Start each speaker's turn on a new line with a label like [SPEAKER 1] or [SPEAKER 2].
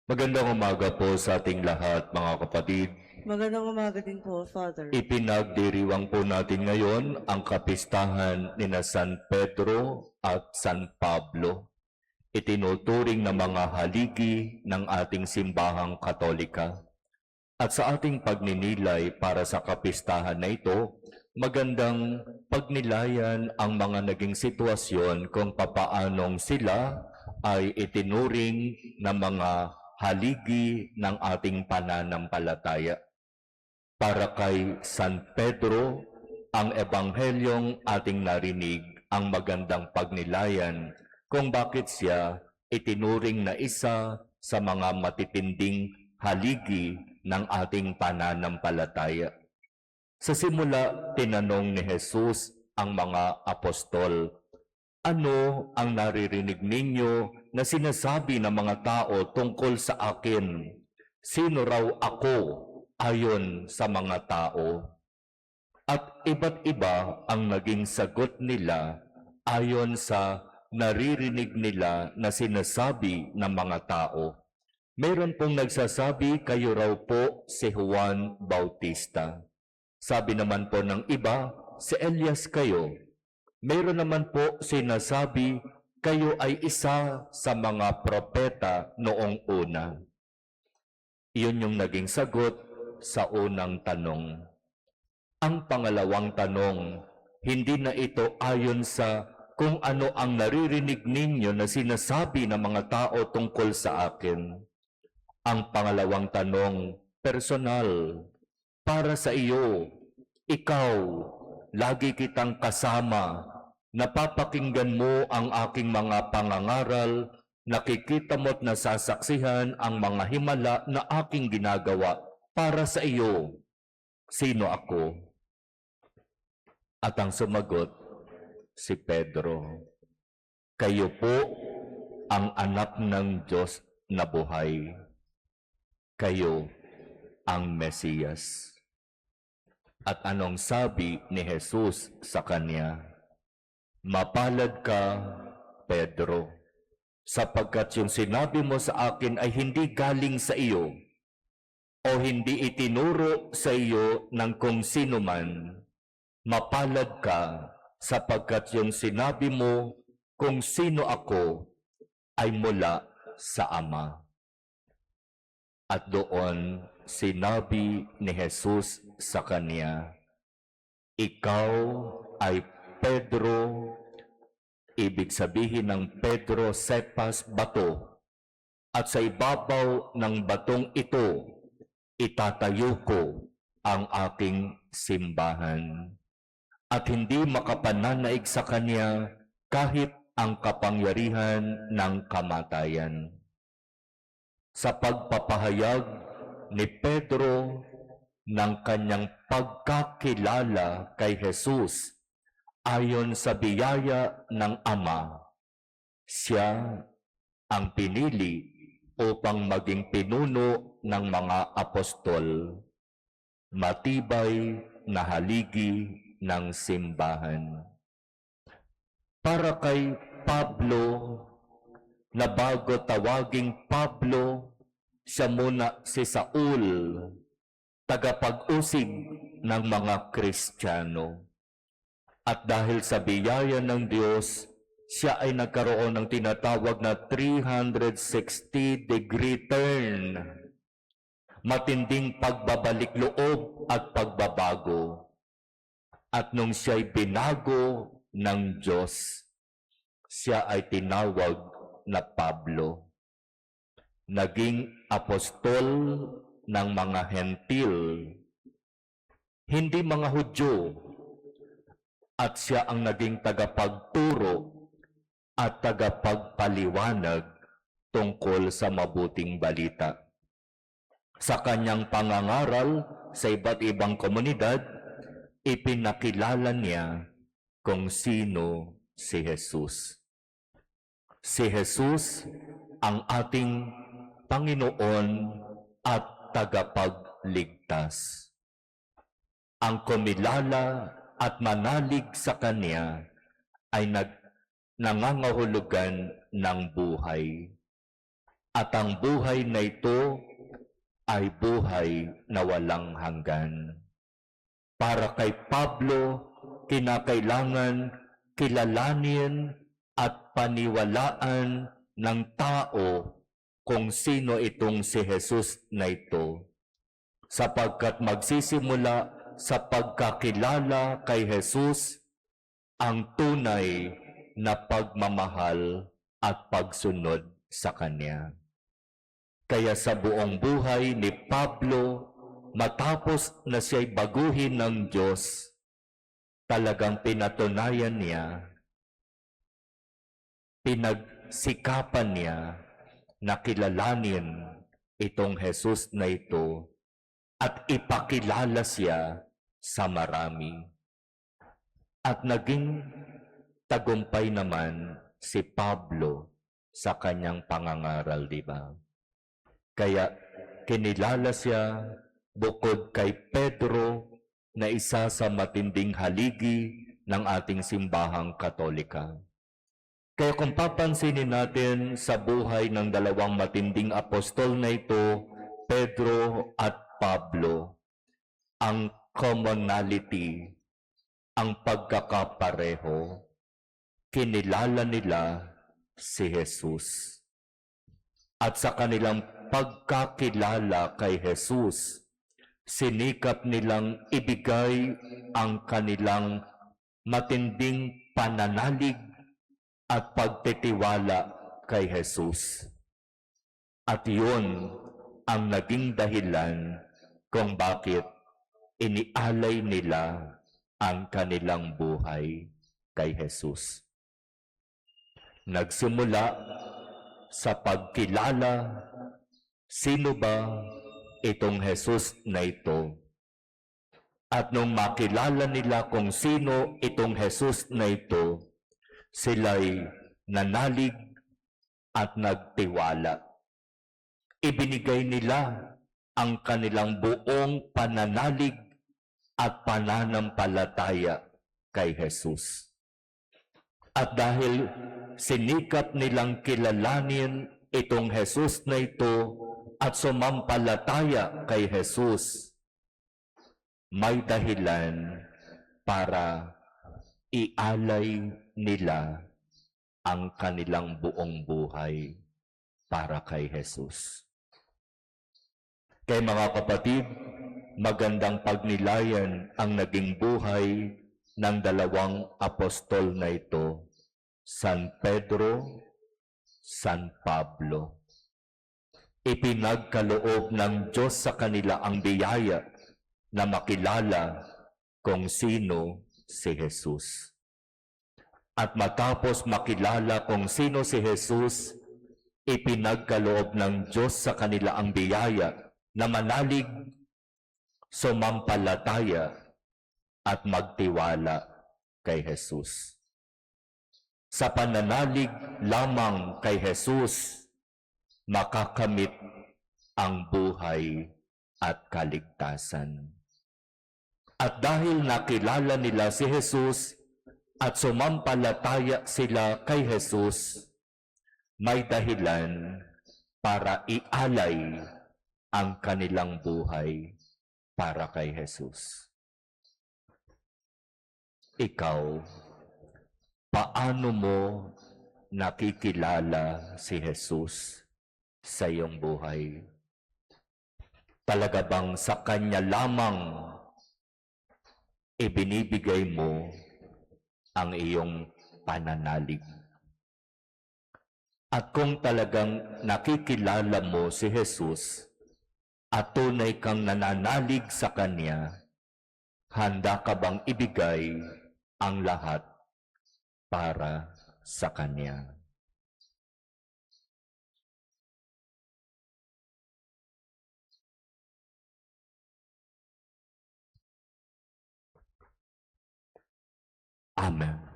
[SPEAKER 1] Magandang umaga po sa ating lahat, mga kapatid.
[SPEAKER 2] Magandang umaga din po, Father.
[SPEAKER 1] Ipinagdiriwang po natin ngayon ang kapistahan ni na San Pedro at San Pablo. Itinuturing na mga haligi ng ating simbahang Katolika. At sa ating pagninilay para sa kapistahan na ito, magandang pagnilayan ang mga naging sitwasyon kung papaanong sila ay itinuring na mga haligi ng ating pananampalataya. Para kay San Pedro, ang ebanghelyong ating narinig ang magandang pagnilayan kung bakit siya itinuring na isa sa mga matitinding haligi ng ating pananampalataya. Sa simula, tinanong ni Jesus ang mga apostol, "Ano ang naririnig ninyo na sinasabi ng mga tao tungkol sa akin? Sino raw ako ayon sa mga tao?" At iba't iba ang naging sagot nila ayon sa naririnig nila na sinasabi ng mga tao. Meron pong nagsasabi, "Kayo raw po si Juan Bautista." Sabi naman po ng iba, "Si Elias kayo." Meron naman po sinasabi, "Kayo ay isa sa mga propeta noong una." Iyon yung naging sagot sa unang tanong. Ang pangalawang tanong, hindi na ito ayon sa kung ano ang naririnig ninyo na sinasabi ng mga tao tungkol sa akin. Ang pangalawang tanong, personal, para sa iyo, ikaw, lagi kitang kasama, napapakinggan mo ang aking mga pangangaral, nakikita mo't nasasaksihan ang mga himala na aking ginagawa. Para sa iyo, sino ako? At ang sumagot, si Pedro, "Kayo po ang anak ng Diyos na buhay. Kayo ang Mesiyas." At anong sabi ni Jesus sa kanya? "Mapalad ka, Pedro, sapagkat yung sinabi mo sa akin ay hindi galing sa iyo o hindi itinuro sa iyo ng kung sino man. Mapalad ka sapagkat yung sinabi mo kung sino ako ay mula sa Ama." At doon sinabi ni Jesus sa kanya, "Ikaw ay Pedro." Ibig sabihin ng Pedro, sepas, bato. At sa ibabaw ng batong ito, itatayo ko ang aking simbahan. At hindi makapananaig sa kanya kahit ang kapangyarihan ng kamatayan. Sa pagpapahayag ni Pedro ng kanyang pagkakilala kay Jesus ayon sa biyaya ng Ama, siya ang pinili upang maging pinuno ng mga apostol, matibay na haligi ng simbahan. Para kay Pablo, na bago tawaging Pablo, siya muna si Saul, tagapag-usig ng mga Kristiyano. At dahil sa biyaya ng Diyos, siya ay nagkaroon ng tinatawag na 360-degree turn. Matinding pagbabalik loob at pagbabago. At nung siya'y binago ng Diyos, siya ay tinawag na Pablo. Naging apostol ng mga Hentil, hindi mga Hudyo, at siya ang naging tagapagturo at tagapagpaliwanag tungkol sa mabuting balita. Sa kanyang pangangaral sa iba't ibang komunidad, ipinakilala niya kung sino si Jesus. Si Jesus ang ating Panginoon at tagapagligtas. Ang kumilala at manalig sa Kanya ay nangangahulugan ng buhay. at ang buhay na ito ay buhay na walang hanggan. Para kay Pablo, kinakailangan kilalanin at paniwalaan ng tao kung sino itong si Jesus na ito, sapagkat magsisimula sa pagkakilala kay Jesus ang tunay na pagmamahal at pagsunod sa Kanya. Kaya sa buong buhay ni Pablo, matapos na siya'y baguhin ng Diyos, talagang pinatunayan niya, pinagsikapan niya na kilalanin itong Jesus na ito at ipakilala siya sa marami. At naging tagumpay naman si Pablo sa kanyang pangangaral, di ba? Kaya kinilala siya bukod kay Pedro na isa sa matinding haligi ng ating simbahang Katolika. Kaya kung papansinin natin sa buhay ng dalawang matinding apostol na ito, Pedro at Pablo, ang commonality, ang pagkakapareho, kinilala nila si Jesus. At sa kanilang pagkakilala kay Jesus, sinikap nilang ibigay ang kanilang matinding pananalig at pagtitiwala kay Jesus. At yun ang naging dahilan kung bakit inialay nila ang kanilang buhay kay Jesus. Nagsimula sa pagkilala, sino ba itong Jesus na ito? At nung makilala nila kung sino itong Jesus na ito, sila'y nanalig at nagtiwala. Ibinigay nila ang kanilang buong pananalig at pananampalataya kay Jesus. At dahil sinikap nilang kilalanin itong Jesus na ito at sumampalataya kay Jesus, may dahilan para ialay nila ang kanilang buong buhay para kay Jesus. Kaya mga kapatid, magandang pagnilayan ang naging buhay ng dalawang apostol na ito, San Pedro, San Pablo. Ipinagkaloob ng Diyos sa kanila ang biyaya na makilala kung sino si Jesus. At matapos makilala kung sino si Jesus, ipinagkaloob ng Diyos sa kanila ang biyaya na manalig, sumampalataya at magtiwala kay Jesus. Sa pananalig lamang kay Jesus, makakamit ang buhay at kaligtasan. At dahil nakilala nila si Jesus at sumampalataya sila kay Jesus, may dahilan para ialay ang kanilang buhay para kay Jesus. Ikaw, paano mo nakikilala si Jesus sa iyong buhay? Talaga bang sa Kanya lamang ibinibigay mo ang iyong pananalig? At kung talagang nakikilala mo si Jesus at tunay kang nananalig sa Kanya, handa ka bang ibigay ang lahat para sa Kanya? Amen.